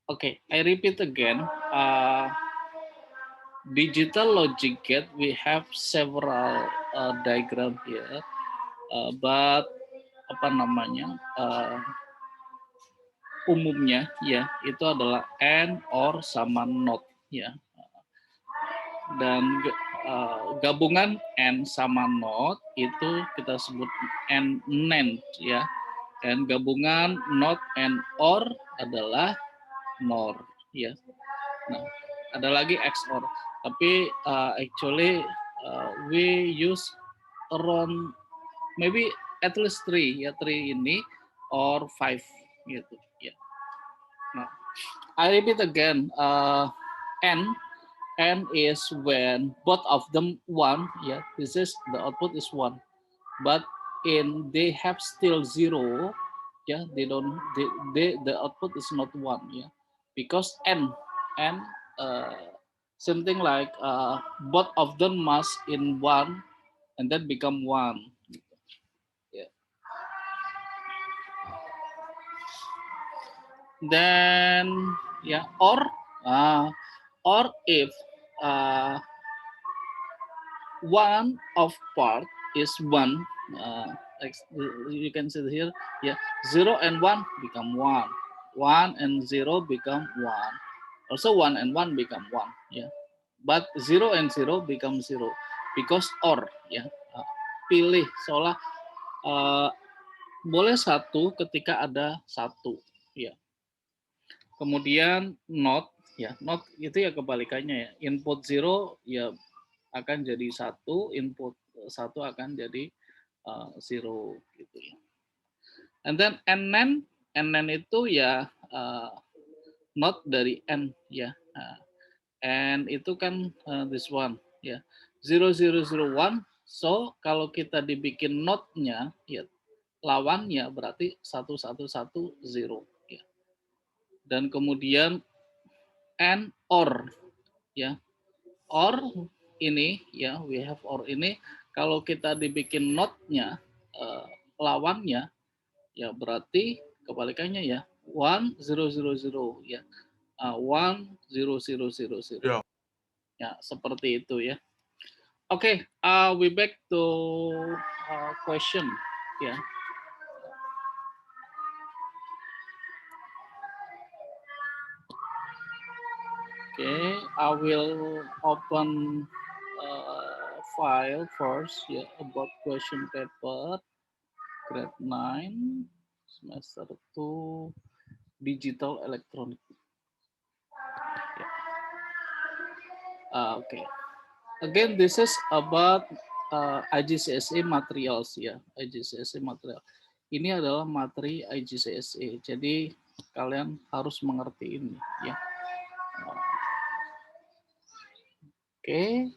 Okay, I repeat again. Digital logic gate, we have several diagram here, but apa namanya, umumnya ya itu adalah and, or, sama not ya, dan gabungan and sama not itu kita sebut and NAND ya, dan gabungan not and or adalah NOR ya. Nah, ada lagi XOR, tapi actually we use around maybe at least three ya, three ini or five gitu ya. Nah, I repeat again, n is when both of them one ya, this is the output is one, but in they have still zero ya, they don't the output is not one ya, because n something like both of them must in one and then become one. Yeah. Then yeah, or if one of part is one, like you can see here, yeah, 0 and 1 become 1, 1 and 0 become 1, also 1 and 1 become 1, yeah, but 0 and 0 become 0 because or ya, pilih seolah boleh satu ketika ada satu ya. Kemudian not ya, not itu ya kebalikannya ya, input 0 ya akan jadi satu, input satu akan jadi zero gitu ya. And then NaN itu ya not dari n ya, and itu kan this one ya, 0001. So kalau kita dibikin not-nya ya, lawannya berarti 1110 ya. Dan kemudian and or ya, or ini ya, we have or ini, kalau kita dibikin not-nya lawannya ya berarti kebalikannya ya, 1000 ya, 10000 ya, seperti itu ya. Oke, we back to question ya. Okay, I will open file first ya, about question paper grade 9 semester 2 digital electronic. Okay, again this is about IGCSE materials ya, IGCSE material. Ini adalah materi IGCSE, jadi kalian harus mengerti ini ya. Okay.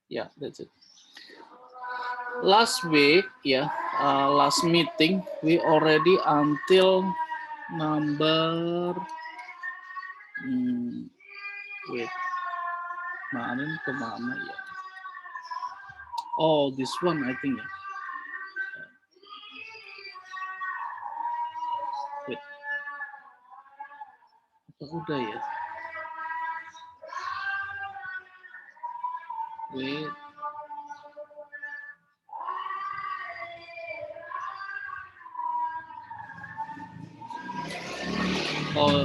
Yeah, that's it. Last week, yeah, last meeting, we already until number, wait, kemarin kemana ya? Oh, this one I think. Wait, apa udah ya? Wait. Oh,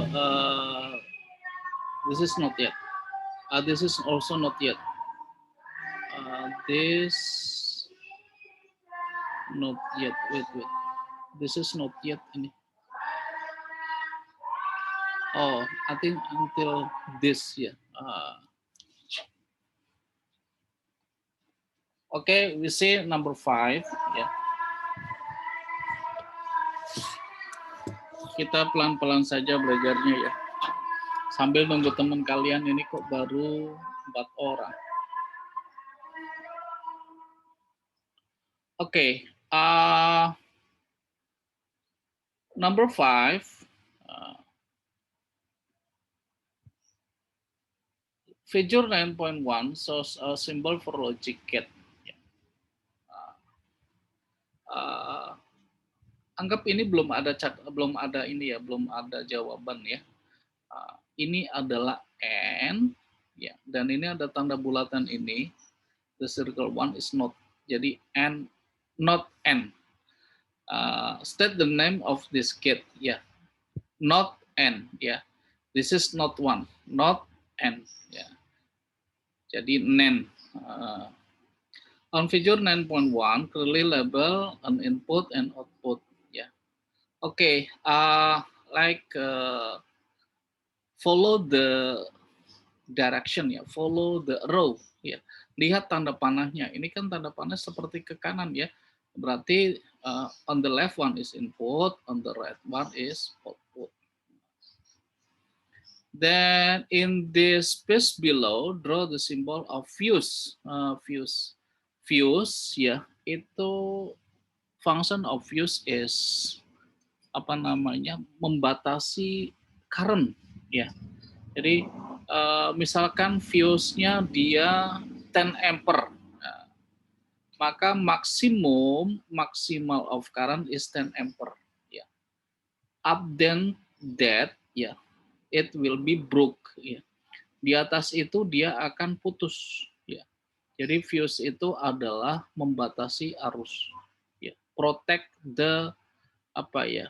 this is not yet. This is also not yet. This not yet. Wait. This is not yet ini. Oh, I think until this ya. Okay, we see number 5 ya. Kita pelan-pelan saja belajarnya ya. Sambil nunggu teman kalian ini kok baru 4 orang. Oke, number 5. Figure 9.1 shows a symbol for logic gate. anggap ini belum ada ini ya, belum ada jawaban ya. Ini adalah N ya, dan ini ada tanda bulatan ini. The circle one is not. Jadi N, not N. State the name of this kid ya. Not N ya. This is not one, not N ya. Jadi NaN. On figure 9.1 clearly label an input and output ya. Oke, follow the direction ya, follow the arrow ya. Lihat tanda panahnya. Ini kan tanda panah seperti ke kanan ya. Berarti on the left one is input, on the right one is output. Then in this space below, draw the symbol of fuse. Fuse ya, itu function of fuse is apa namanya, membatasi current ya. Jadi misalkan fuse-nya dia 10 ampere, maka maximal of current is 10 ampere ya. Up then that ya, it will be broke ya. Di atas itu dia akan putus ya. Jadi fuse itu adalah membatasi arus ya, protect the apa ya,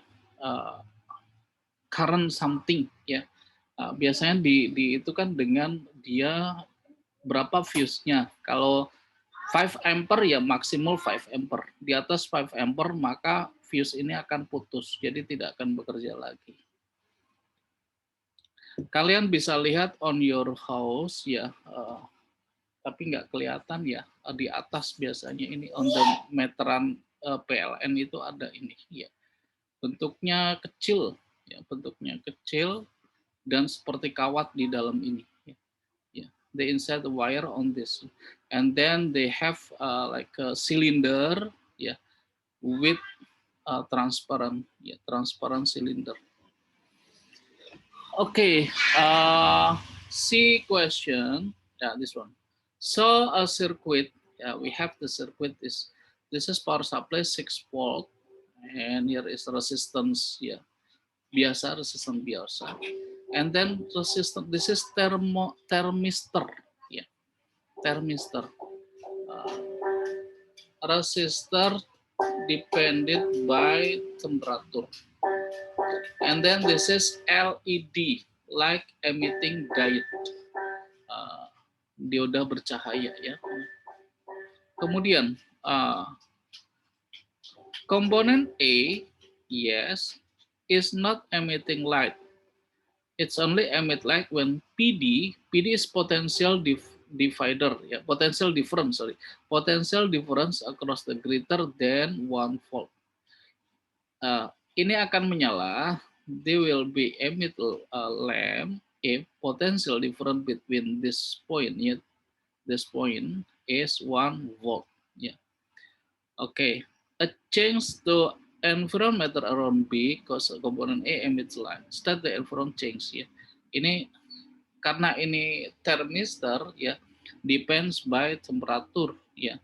current something ya. Biasanya di itu kan dengan dia berapa fuse-nya. Kalau 5 ampere ya maksimal 5 ampere. Di atas 5 ampere maka fuse ini akan putus, jadi tidak akan bekerja lagi. Kalian bisa lihat on your house ya, tapi nggak kelihatan ya, di atas biasanya ini on the meteran PLN itu ada ini ya. Bentuknya kecil ya, bentuknya kecil dan seperti kawat di dalam ini ya. They insert the wire on this and then they have like a cylinder ya, with transparent cylinder. Okay, C question, yeah, this one. So a circuit, yeah, we have the circuit this is power supply 6 volt, and here is resistance, yeah, biasa, resistance biasa, and then resistance. This is thermistor, yeah, thermistor. Resistor depended by temperature. And then this is LED, like emitting diode, dioda bercahaya ya. Kemudian komponen A, yes, is not emitting light. It's only emit light when PD is potential divider ya, potential difference across the greater than 1 volt. Ini akan menyala, they will be emit lamp if potential difference between this point ya, this point is 1 volt ya. Okay, a change to environment around B cause component A emits light. State the environment change ya. Ini karena ini thermistor ya, depends by temperature ya.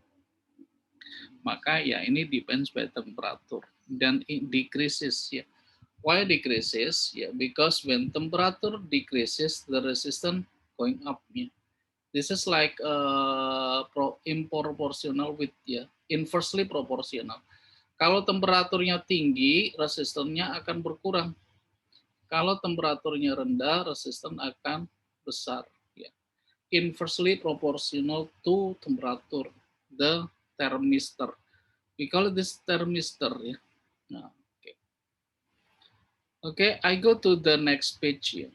Maka ya ini depends by temperature dan decreases ya. Why decreases? Yeah, because when temperature decreases, the resistance going up. Yeah. This is like proportional with ya, inversely proportional. Kalau temperaturnya tinggi, resistannya akan berkurang. Kalau temperaturnya rendah, resisten akan besar. Ya. Inversely proportional to temperature, the thermistor. We call this thermistor. Ya. Nah, okay, I go to the next page here.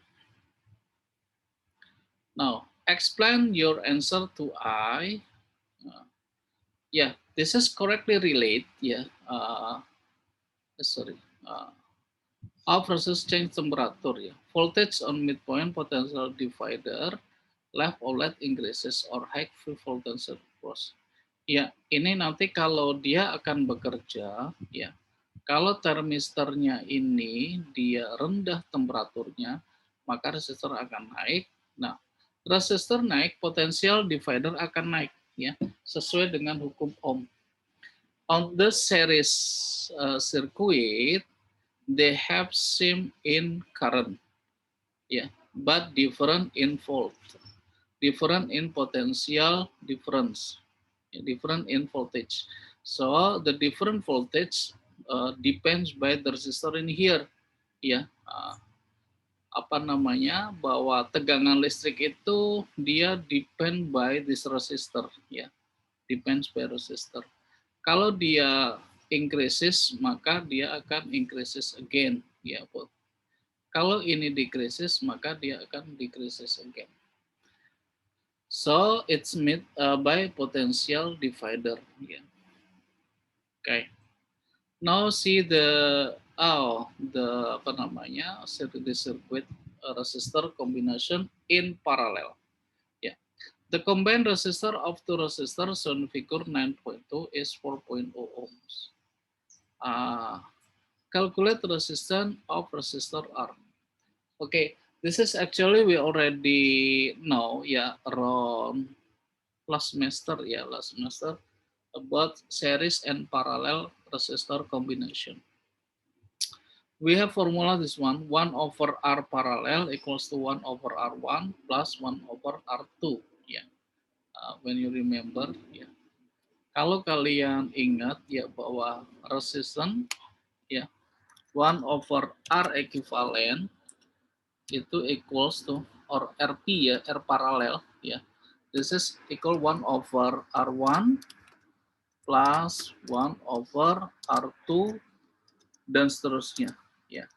Now, explain your answer to I. Yeah, this is correctly related. Yeah, Off versus change temperature. Yeah, voltage on midpoint potential divider left outlet increases or high voltage source. Ya, ini nanti kalau dia akan bekerja, ya, kalau termistornya ini dia rendah temperaturnya, maka resistor akan naik. Nah, resistor naik, potensial divider akan naik ya, sesuai dengan hukum Ohm. On the series circuit, they have same in current, yeah, but different in volt, different in potential difference, different in voltage. So the different voltage depends by the resistor in here, ya. Apa namanya, bahwa tegangan listrik itu dia depend by this resistor, ya, depends by resistor. Kalau dia increases, maka dia akan increases again, ya. Kalau ini decreases, maka dia akan decreases again. So it's made by potential divider. Yeah. Okay. Now see the apa namanya, the circuit resistor combination in parallel. Yeah. The combined resistor of two resistors shown figure 9.2 is 4.0 ohms. Calculate resistance of resistor R. Okay, this is actually we already know, yeah, around last semester, about series and parallel resistor combination. We have formula this one 1/R parallel equals to 1/R1 plus 1/R2. Yeah, when you remember, ya. Yeah. Kalau kalian ingat ya bahwa resistance, ya, 1/R equivalent itu equals to, or RP ya, R parallel ya. This is equal 1/R1 plus 1/R2 dan seterusnya ya.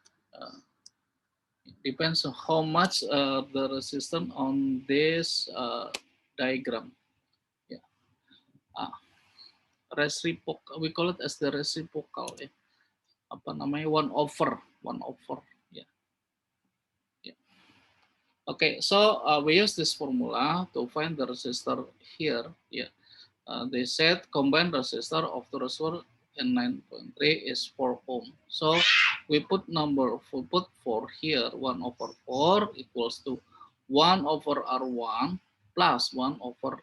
Depends on how much the resistance on this diagram. Ya. Reciprocal, we call it as the reciprocal ya. Apa namanya, 1/. Ya. Okay, so we use this formula to find the resistor here. Yeah, they said combined resistor of the resistor in 9.3 is 4 ohm. So we put 4 here. 1/4 equals to 1/R1 plus 1/R.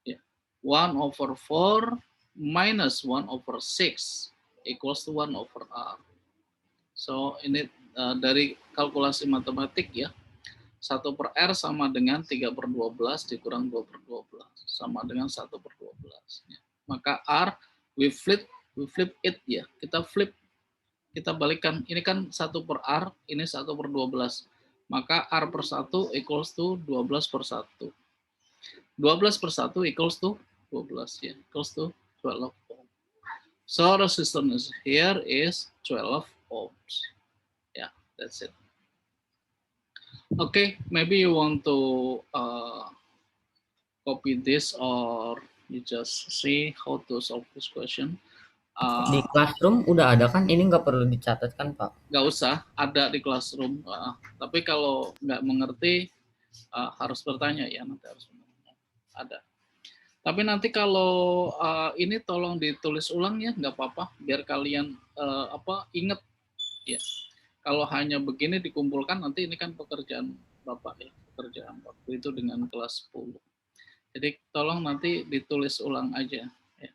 Yeah, 1/4 minus 1/6 equals to 1/R. So ini dari kalkulasi matematik ya. 1/R sama dengan 3/12 dikurang 2/12 sama dengan 1/12. Ya. Maka R we flip it ya. Kita balikkan. Ini kan 1/R, ini 1/12. Maka R per 1 equals to 12/1. 12/1 equals to 12 ya. Equals to 12 ohm. So resistance here is 12 ohms. Yeah, that's it. Okay, maybe you want to copy this or you just see how to solve this question. Di Classroom udah ada kan? Ini nggak perlu dicatat kan, Pak? Nggak usah, ada di Classroom. Tapi kalau nggak mengerti, harus bertanya ya, nanti harus bertanya. Ada. Tapi nanti kalau ini tolong ditulis ulang ya, nggak apa-apa, biar kalian ingat ya. Kalau hanya begini dikumpulkan, nanti ini kan pekerjaan Bapak ya, pekerjaan waktu itu dengan kelas 10. Jadi tolong nanti ditulis ulang aja. Ya.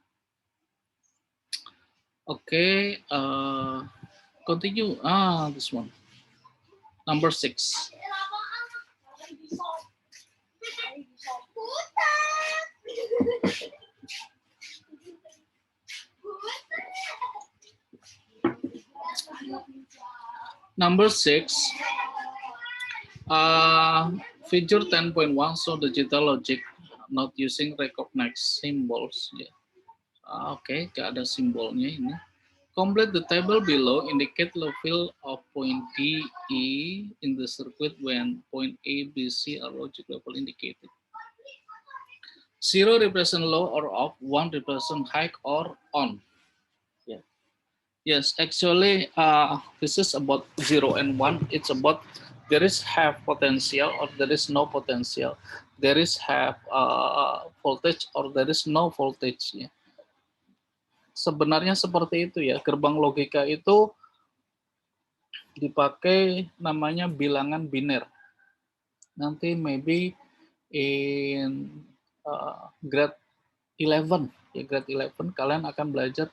Oke, continue. This one. Number 6. Number 6, figure 10.1 show digital logic not using recognized symbols. Yeah. Oke, gak ada simbolnya ini. Complete the table below, indicate low field of point D, E in the circuit when point A, B, C are logic level indicated. 0 represent low or off, 1 represent high or on. Yeah. Yes, actually, this is about 0 and 1. It's about there is have potential or there is no potential. There is have voltage or there is no voltage. Ya. Sebenarnya seperti itu ya. Gerbang logika itu dipakai namanya bilangan biner. Nanti maybe in grade 11 ya grade 11 kalian akan belajar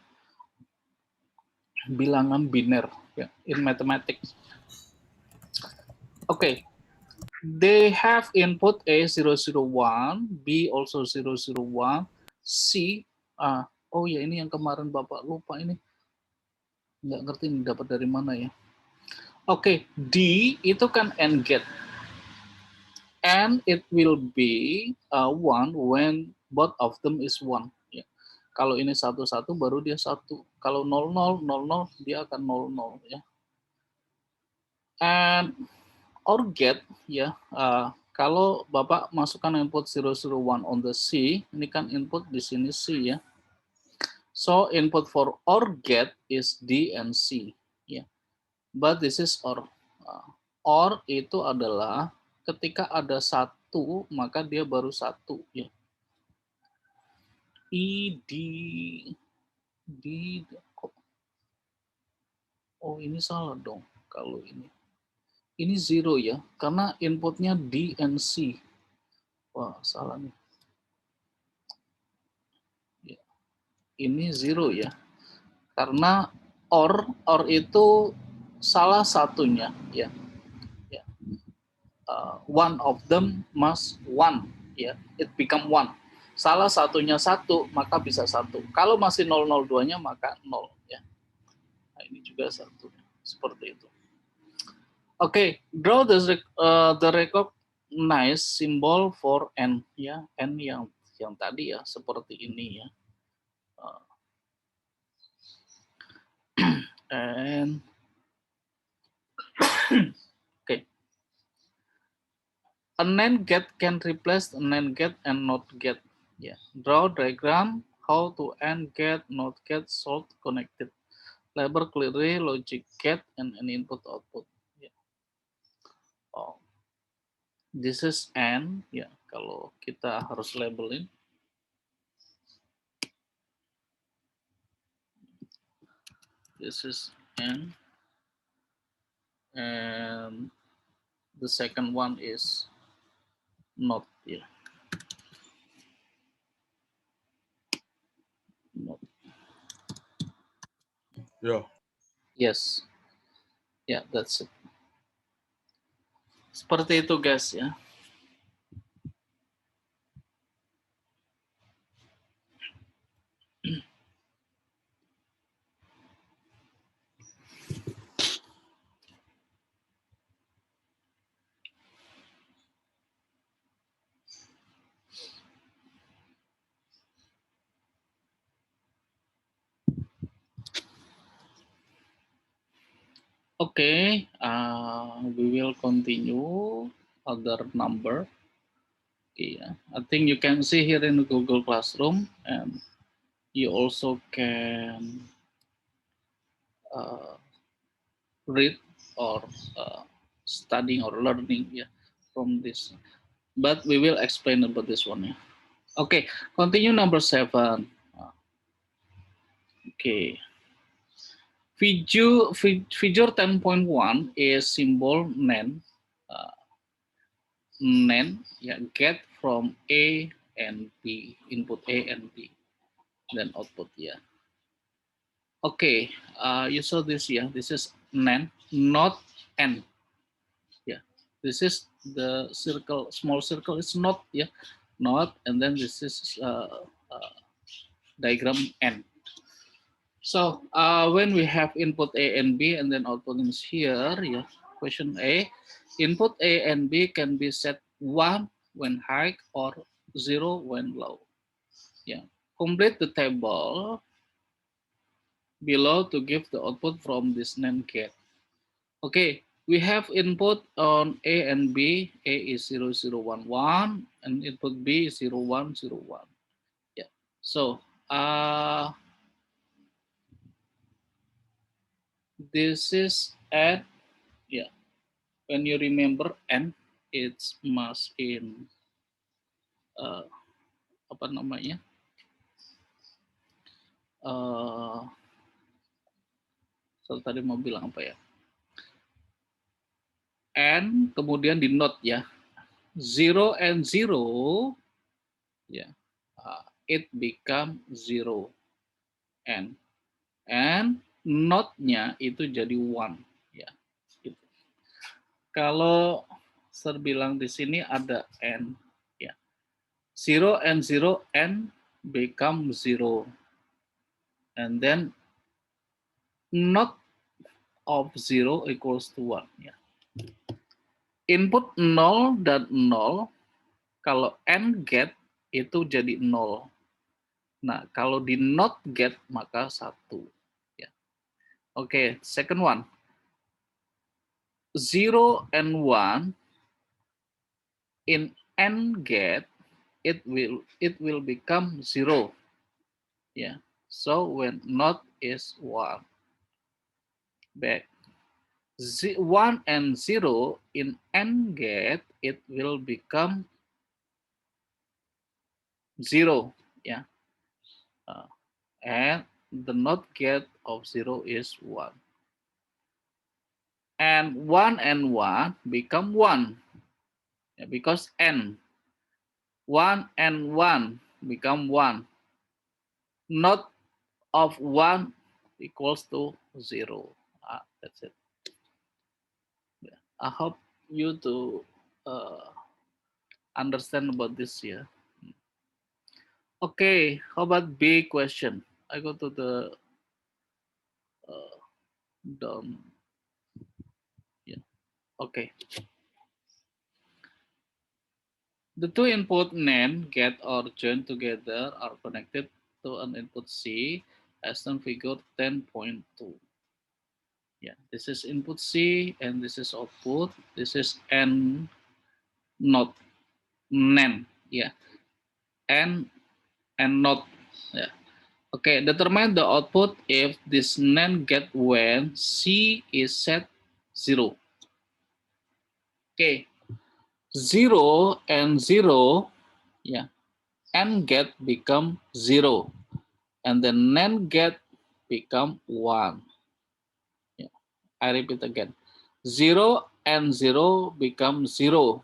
bilangan biner ya in mathematics. Okay, they have input A 001, B also 001, C oh ya ini yang kemarin Bapak lupa ini. Nggak ngerti ini dapat dari mana ya. Oke, D itu kan AND gate. And it will be 1 when both of them is 1. Ya. Kalau ini 1, 1 baru dia 1. Kalau 0, 0, 0, 0 dia akan 0, 0 ya. And OR gate ya, kalau Bapak masukkan input 001 on the C, ini kan input di sini C ya. So input for OR gate is D and C ya. But this is OR. OR itu adalah ketika ada 1 maka dia baru 1 ya. Oh ini salah dong kalau ini. Ini 0 ya, karena inputnya D and C. Wah, salah nih. Ya. Ini 0 ya, karena OR itu salah satunya ya. One of them must 1 ya, it become 1. Salah satunya 1 maka bisa 1. Kalau masih 002-nya maka 0 ya. Nah, ini juga 1 seperti itu. Oke, draw the recognized symbol for N ya, N yang tadi ya seperti ini ya. And okay. A NAND gate can replace a NAND gate and NOT gate. Yeah. Draw diagram how to AND gate, NOT gate, sort connected. Label clearly logic gate and an input output. Yeah. Oh. This is AND. Ya, kalau kita harus labelin. This is AND. And the second one is NOT. Yeah. NOT. Yeah. Yes. Yeah, that's it. Seperti itu guys ya. Okay, we will continue other number. Yeah, I think you can see here in the Google Classroom, and you also can read or studying or learning from this. But we will explain about this one. Yeah. Okay, continue number 7. Okay. Figure 10.1 is symbol NAND. NAND get from A and B, input A and B, then output Okay, you saw this this is NAND, not N. This is the circle, small circle is not not, and then this is diagram N. So when we have input A and B and then output is here, question A, input A and B can be set 1 when high or 0 when low. Complete the table below to give the output from this NAND gate. Okay, we have input on A and B. A is 0011 and input B is 0101. So this is at when you remember N, it's must in apa namanya? So tadi mau bilang apa ya? N kemudian di note 0 and 0 it become 0 and not-nya itu jadi 1 ya. Gitu. Kalau Sir bilang di sini ada n ya. 0 and 0 n become 0 and then not of 0 equals to 1 ya. Input 0 dan 0 kalau n get itu jadi 0. Nah, kalau di not get maka 1 ya. Oke, second one. 0 and 1 in n get it will become 0. Yeah. So when not is 1. Back. 1 and 0 in n get it will become 0. Yeah. And the not get of 0 is 1. And 1 become 1. Yeah, because n 1 and 1 become 1. Not of 1 equals to 0. That's it. Yeah. I hope you to understand about this here. Okay, how about B question? I go to the down. Yeah. Okay. The two input NAND, get or join together are connected to an input C as in figure 10.2. Yeah, this is input C and this is output. This is N not NAND. Yeah, N and not. Yeah. Okay, determine the output if this NAND get when C is set 0. Okay, 0 and 0, yeah, and get become 0 and then NAND get become 1. Yeah. I repeat again. 0 and 0 become 0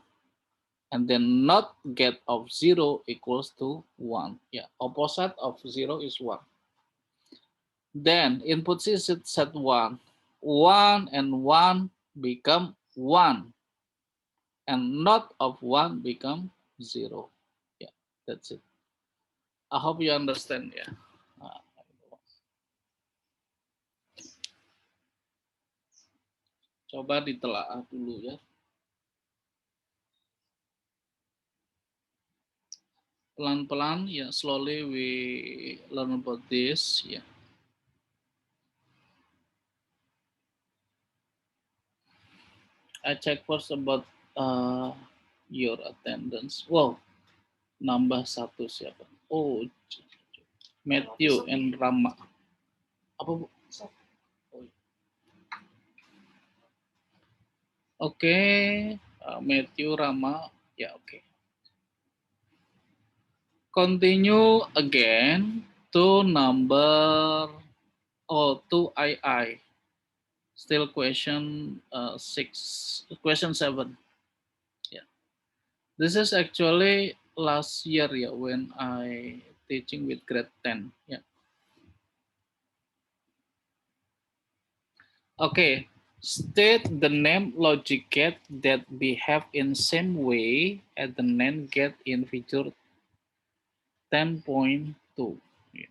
and then not get of 0 equals to 1. Yeah, opposite of 0 is 1. Then input C is set 1. 1 and 1 become 1 and not of 1 become 0. Yeah, that's it. I hope you understand ya. Coba ditelaah dulu ya. Pelan-pelan ya, slowly we learn about this ya. I check first about your attendance. Wow, nambah satu siapa? Oh, Matthew and Rama. Apa bu? Oke, Matthew, Rama, ya oke. Continue again to number to II. Still question 7. Yeah. This is actually last year ya when I teaching with grade 10. Yeah. Okay. State the name logic gate that behave in same way as the NAND gate in figure 10.2. Yeah.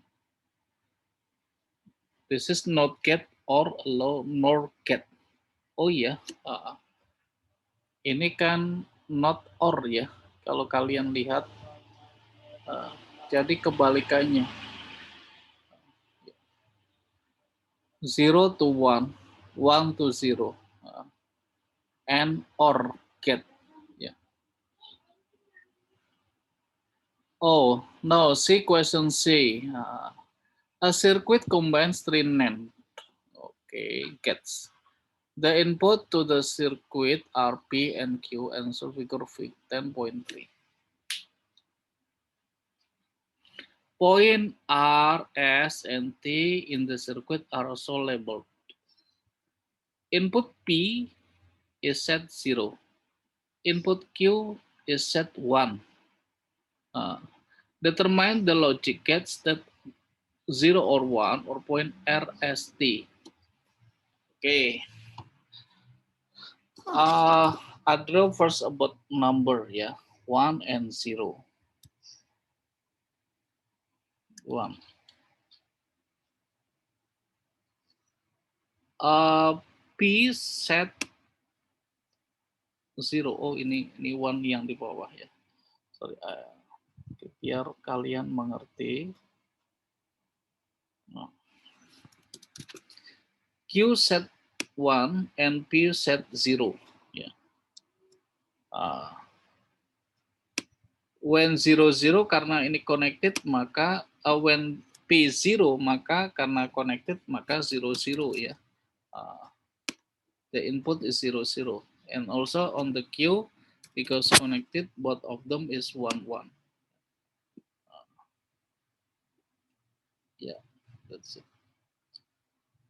This is not gate or low NOR gate. Oh iya, ini kan not or ya. Kalau kalian lihat, jadi kebalikannya. 0 to 1, 1 to 0, and or get. Yeah. Oh, no, C question C. A circuit combines 3 NAND. Okay, gets. The input to the circuit are P and Q and so figure 10.3. Point R, S, and T in the circuit are also labeled. Input P is set 0. Input Q is set 1. Determine the logic gates that 0 or 1 or point R as T. Oke. I draw first about number ya. 1 and 0. 1. P set 0. Oh ini 1 yang di bawah ya. Sorry. Biar kalian mengerti. Nah. Q set 1 and P set 0. Ya. When 0, 0 karena ini connected, maka when P0, maka karena connected, maka 0, 0 ya. The input is 0, 0. And also on the Q, because connected, both of them is 1, 1. Yeah, that's it.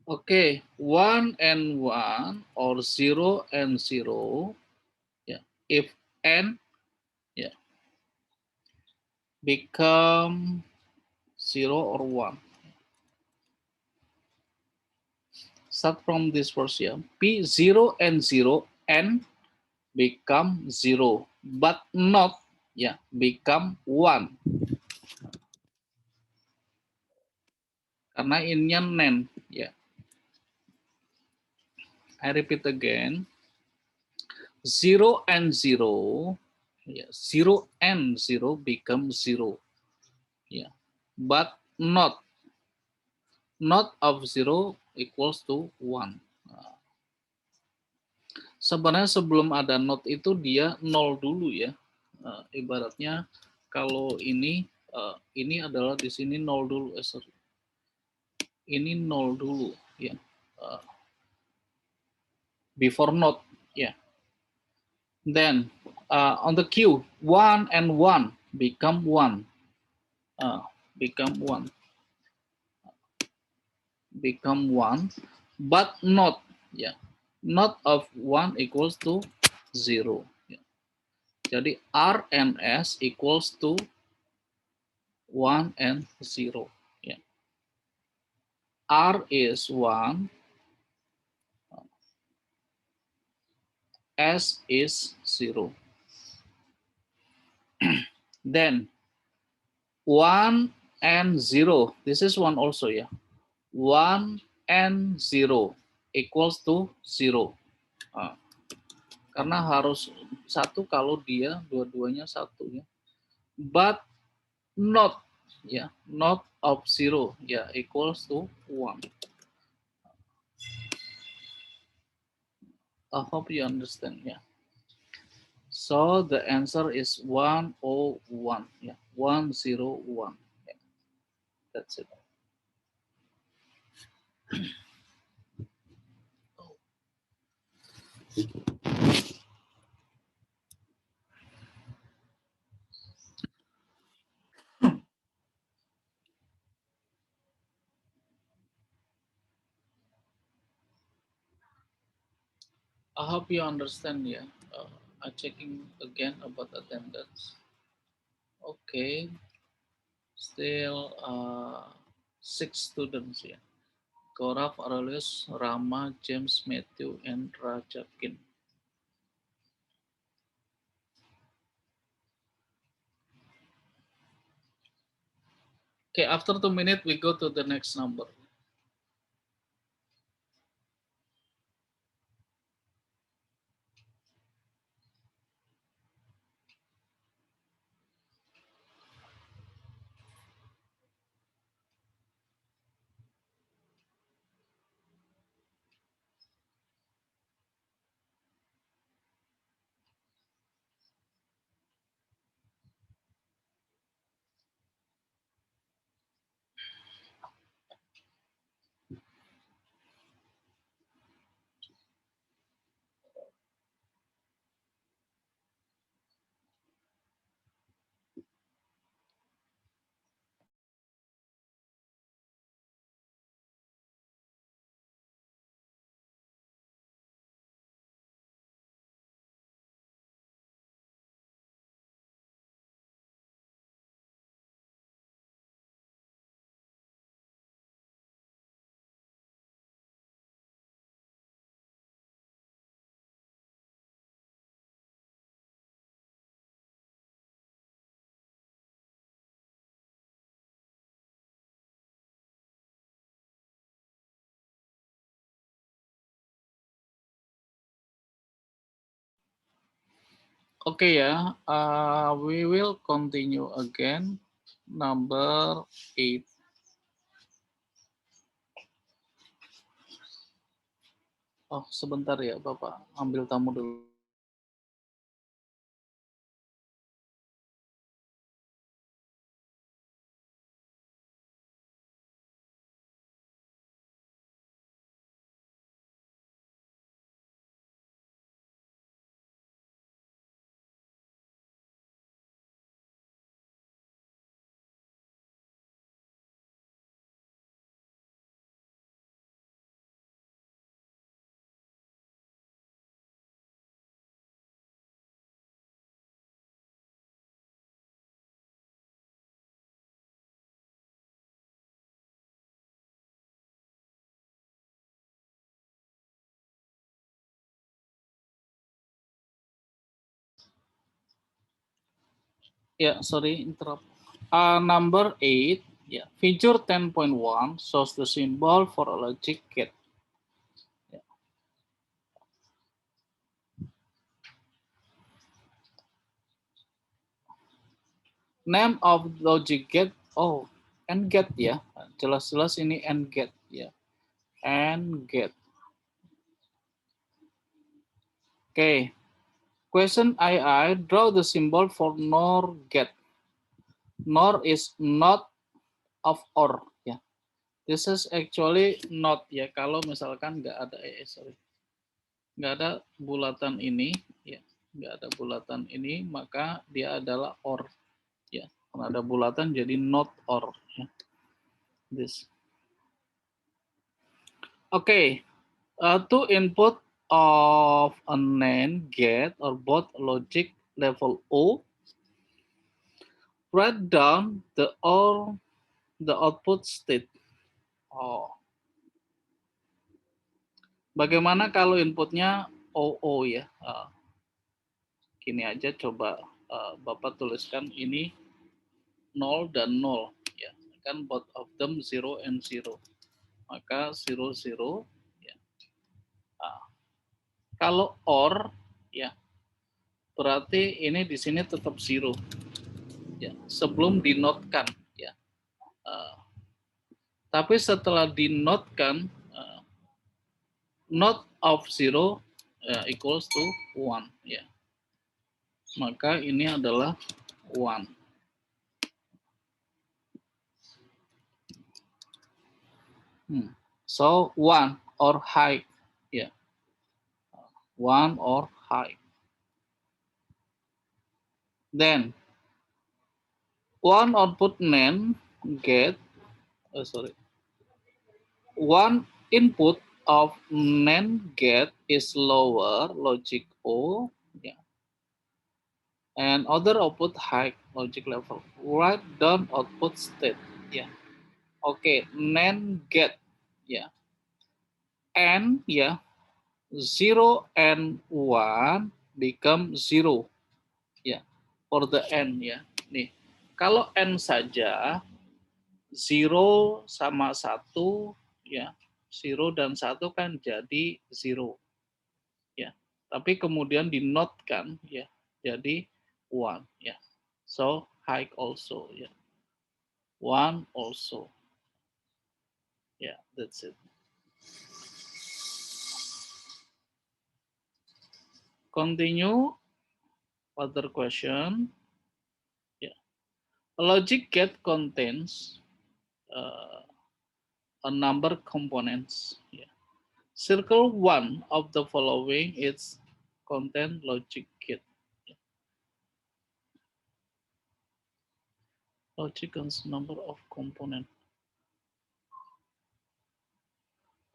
Okay, 1 and 1 or 0 and 0. Yeah, if n yeah become 0 or 1. Start from this first yeah. P 0 and 0 n become 0, but not yeah become 1. Karena ininya nen ya. I repeat again. 0 and 0, yeah, 0 and 0 become 0. Yeah. But not of 0 equals to 1. Nah, sebenarnya sebelum ada not itu dia 0 dulu ya. Ibaratnya kalau ini adalah di sini 0 dulu. Sorry. Ini 0 dulu ya. Before not ya. Then on the Q 1 and 1 become 1. Become 1. Become 1, but not ya. Not of 1 equals to 0. Ya. Jadi R and S equals to 1 and 0. Ya. R is 1, S is 0. Then 1 and 0, this is 1 also ya. 1 and 0 equals to 0. Karena harus 1 kalau dia dua-duanya 1 ya. But not ya, not of 0 ya equals to 1. I hope you understand ya. So the answer is 101 ya, 101. Ya. That's it. I hope you understand ya. I'm checking again about attendance. Okay, still 6 students ya. Koraf, Aurelius, Rama, James, Matthew, and Rajakin. Okay, after 2 minutes, we go to the next number. Oke ya, we will continue again. Number 8. Oh, sebentar ya Bapak, ambil tamu dulu. Ya, sorry, interrupt. Number 8, yeah. Feature 10.1 shows the symbol for a logic gate. Yeah. Name of logic gate, oh, AND gate ya. Jelas-jelas ini AND gate ya. AND gate. Okay. Question II, draw the symbol for NOR gate. NOR is not of OR ya. This is actually not ya. Kalau misalkan nggak ada nggak ada bulatan ini ya, nggak ada bulatan ini, maka dia adalah OR ya. Kalau ada bulatan jadi not OR ya. This. Okay. Two input of a NAND gate or both logic level O. Write down the output state. Oh. Bagaimana kalau inputnya OO ya? Gini aja coba Bapak tuliskan ini 0 dan 0 ya. Kan both of them 0 and 0. Maka 0 0 ya. Kalau OR ya berarti ini di sini tetap 0 ya, sebelum dinotkan ya. Tapi setelah dinotkan not of 0 equals to 1 ya. Maka ini adalah 1. So 1 or high ya. 1 or high. Then one output NAND gate, one input of NAND gate is lower logic O, yeah, and other output high logic level. Write down output state, yeah. Okay, NAND gate, yeah, and yeah, 0 and 1 become 0, yeah, for the N, ya. Nih, kalau N saja 0 sama 1 ya. 0 dan 1 kan jadi 0 ya. Tapi kemudian dinotkan ya jadi 1 ya. So high also ya. 1 also. Ya, yeah, that's it. Continue. Other question. Yeah. A logic gate contains a number components. Yeah. Circle one of the following is content logic gate. Logic number of component.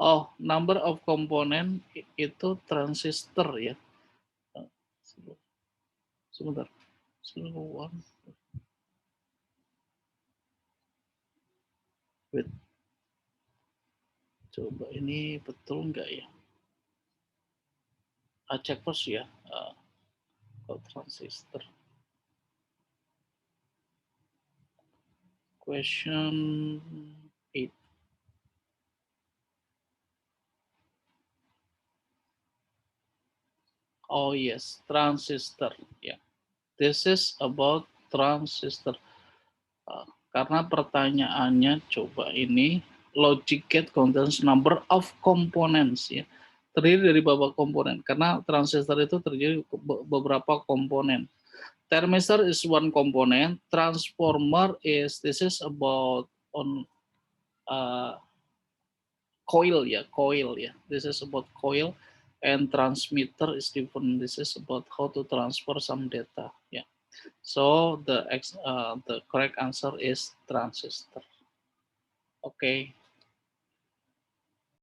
Oh, number of component itu transistor ya. Sebentar. Wait. Coba ini betul nggak ya? Cek first ya. Transistor. Question 8. Oh yes, transistor. Yeah, this is about transistor. Karena pertanyaannya coba ini logic gate contains number of components ya. Terdiri dari beberapa komponen. Karena transistor itu terdiri beberapa komponen. Thermistor is one component. Transformer is this is about on coil ya, coil ya. This is about coil, and transmitter is different. This is about how to transfer some data. Yeah. So the correct answer is transistor. Okay.